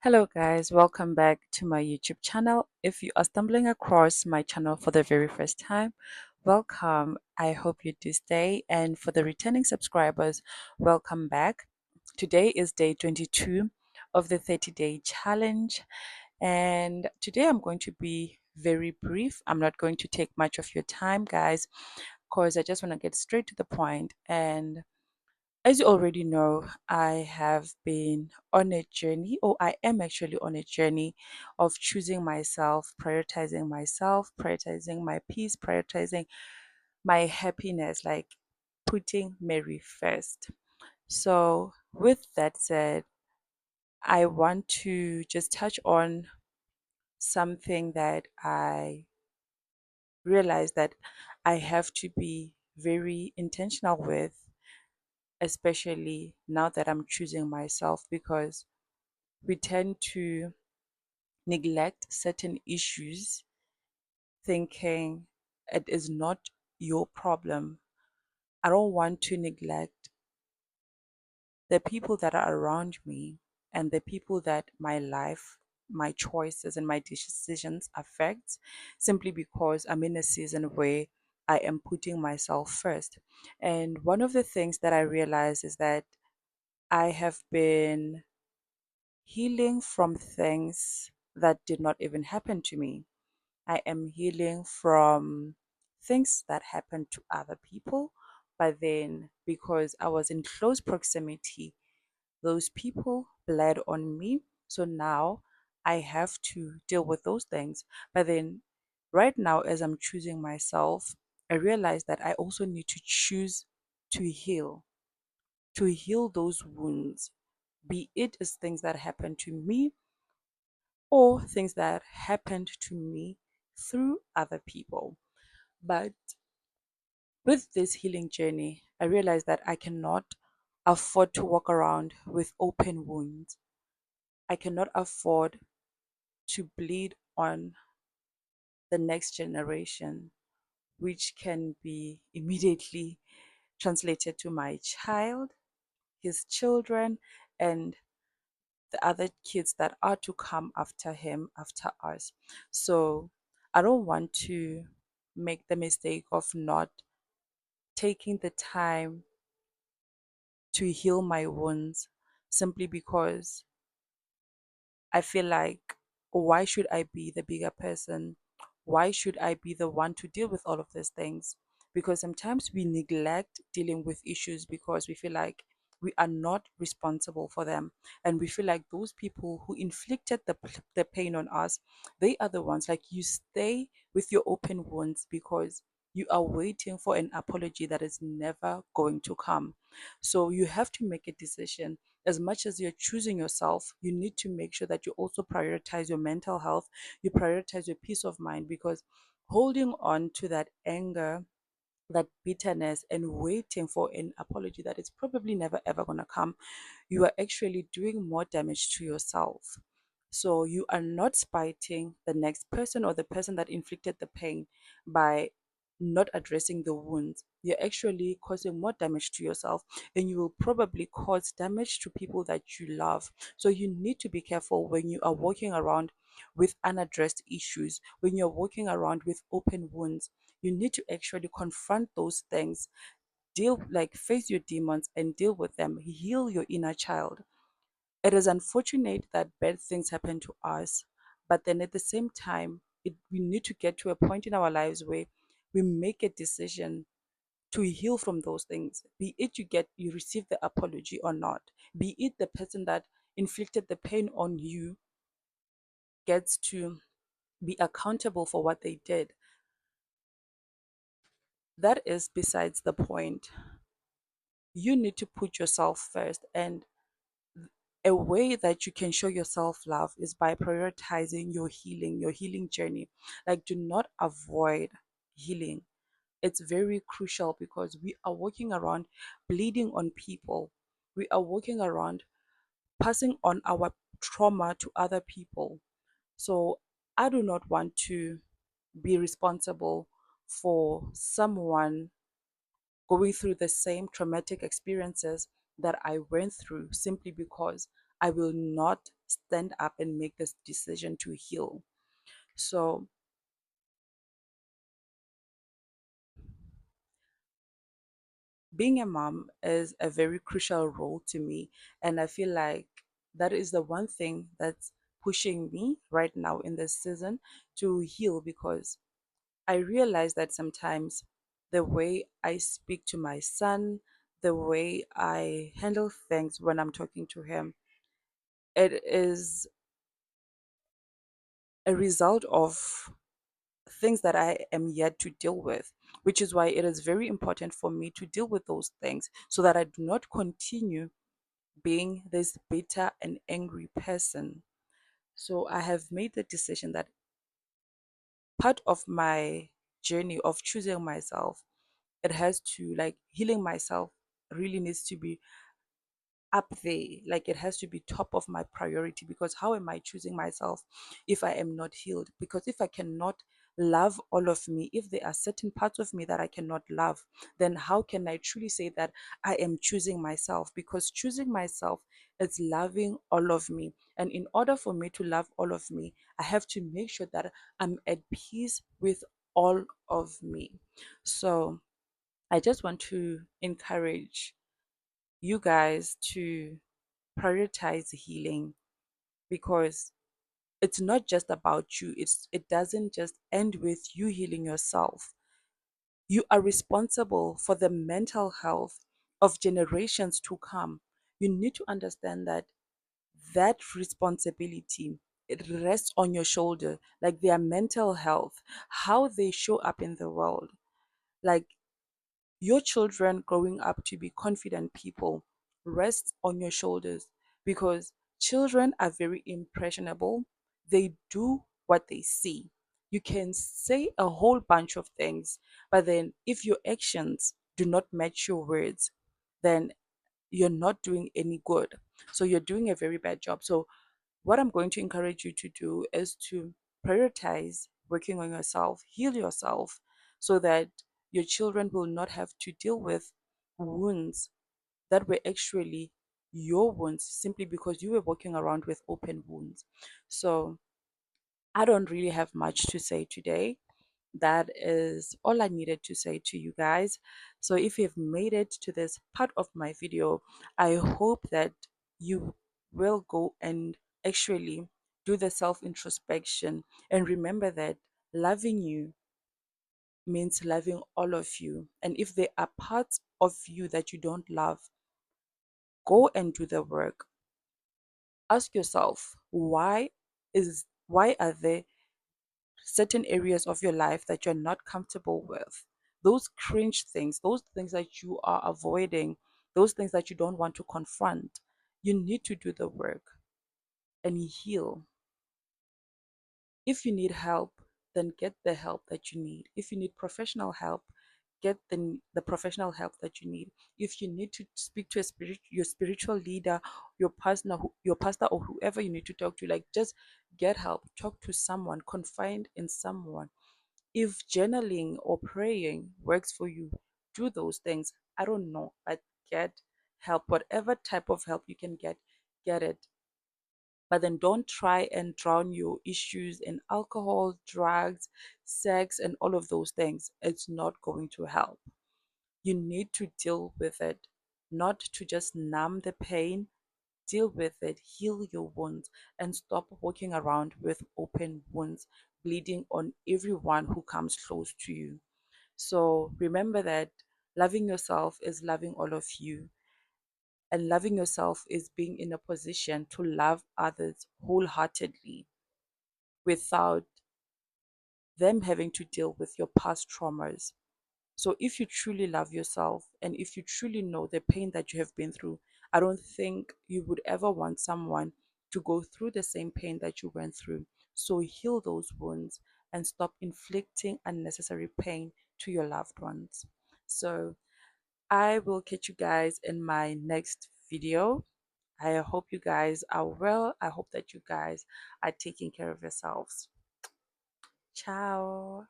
Hello guys, welcome back to my YouTube channel. If you are stumbling across my channel for the very first time, welcome. I hope you do stay. And for the returning subscribers, welcome back. Today is day 22 of the 30-day challenge. And today I'm going to be very brief. I'm not going to take much of your time, guys, because I just want to get straight to the point. And as you already know, I have been on a journey, or I am actually on a journey of choosing myself, prioritizing my peace, prioritizing my happiness, like putting Mary first. So, with that said, I want to just touch on something that I realized that I have to be very intentional with, especially now that I'm choosing myself, because we tend to neglect certain issues thinking it is not your problem. I don't want to neglect the people that are around me and the people that my life, my choices, and my decisions affect simply because I'm in a season where I am putting myself first. And one of the things that I realize is that I have been healing from things that did not even happen to me. I am healing from things that happened to other people, but then because I was in close proximity, those people bled on me. So now I have to deal with those things. But then right now, as I'm choosing myself, I realize that I also need to choose to heal those wounds, be it as things that happened to me or things that happened to me through other people. But with this healing journey, I realized that I cannot afford to walk around with open wounds. I cannot afford to bleed on the next generation, which can be immediately translated to my child, his children, and the other kids that are to come after him, after us. So I don't want to make the mistake of not taking the time to heal my wounds simply because I feel like, why should I be the bigger person? Why should I be the one to deal with all of these things? Because sometimes we neglect dealing with issues because we feel like we are not responsible for them. And we feel like those people who inflicted the pain on us, they are the ones. Like, you stay with your open wounds because you are waiting for an apology that is never going to come. So you have to make a decision. As much as you're choosing yourself, you need to make sure that you also prioritize your mental health, you prioritize your peace of mind, because holding on to that anger, that bitterness, and waiting for an apology that is probably never ever going to come, you are actually doing more damage to yourself. So you are not spiting the next person or the person that inflicted the pain by not addressing the wounds. You're actually causing more damage to yourself, and you will probably cause damage to people that you love. So you need to be careful when you are walking around with unaddressed issues, when you're walking around with open wounds. You need to actually confront those things, deal, like, face your demons and deal with them, heal your inner child. It is unfortunate that bad things happen to us, but then at the same time, we need to get to a point in our lives where we make a decision to heal from those things. Be it you receive the apology or not, be it the person that inflicted the pain on you gets to be accountable for what they did. That is besides the point. You need to put yourself first, and a way that you can show yourself love is by prioritizing your healing journey. Like, do not avoid healing. It's very crucial because we are walking around bleeding on people. We are walking around passing on our trauma to other people. So I do not want to be responsible for someone going through the same traumatic experiences that I went through simply because I will not stand up and make this decision to heal. So being a mom is a very crucial role to me. And I feel like that is the one thing that's pushing me right now in this season to heal, because I realize that sometimes the way I speak to my son, the way I handle things when I'm talking to him, it is a result of things that I am yet to deal with, which is why it is very important for me to deal with those things so that I do not continue being this bitter and angry person. So I have made the decision that part of my journey of choosing myself, it has to, like, healing myself really needs to be up there. Like, it has to be top of my priority, because how am I choosing myself if I am not healed? Because if I cannot love all of me, if there are certain parts of me that I cannot love, then how can I truly say that I am choosing myself? Because choosing myself is loving all of me, and in order for me to love all of me, I have to make sure that I'm at peace with all of me. So I just want to encourage you guys to prioritize healing, because it's not just about you. It doesn't just end with you healing yourself. You are responsible for the mental health of generations to come. You need to understand that that responsibility, it rests on your shoulder, like their mental health, how they show up in the world. Like, your children growing up to be confident people rests on your shoulders, because children are very impressionable. They do what they see. You can say a whole bunch of things, but then if your actions do not match your words, then you're not doing any good. So you're doing a very bad job. So what I'm going to encourage you to do is to prioritize working on yourself, heal yourself, so that your children will not have to deal with wounds that were actually your wounds, simply because you were walking around with open wounds. So I don't really have much to say today. That is all I needed to say to you guys. So if you've made it to this part of my video, I hope that you will go and actually do the self introspection and remember that loving you means loving all of you. And if there are parts of you that you don't love, go and do the work. Ask yourself, why are there certain areas of your life that you're not comfortable with? Those cringe things, those things that you are avoiding, those things that you don't want to confront, you need to do the work and heal. If you need help, then get the help that you need. If you need professional help, get the professional help that you need. If you need to speak to your spiritual leader, your pastor, or whoever you need to talk to, like, just get help. Talk to someone, confide in someone. If journaling or praying works for you, do those things. I don't know, but get help. Whatever type of help you can get it. But then don't try and drown your issues in alcohol, drugs, sex, and all of those things. It's not going to help. You need to deal with it, not to just numb the pain. Deal with it, heal your wounds, and stop walking around with open wounds, bleeding on everyone who comes close to you. So remember that loving yourself is loving all of you, and loving yourself is being in a position to love others wholeheartedly without them having to deal with your past traumas. So if you truly love yourself and if you truly know the pain that you have been through, I don't think you would ever want someone to go through the same pain that you went through. So heal those wounds and stop inflicting unnecessary pain to your loved ones. So I will catch you guys in my next video. I hope you guys are well. I hope that you guys are taking care of yourselves. Ciao.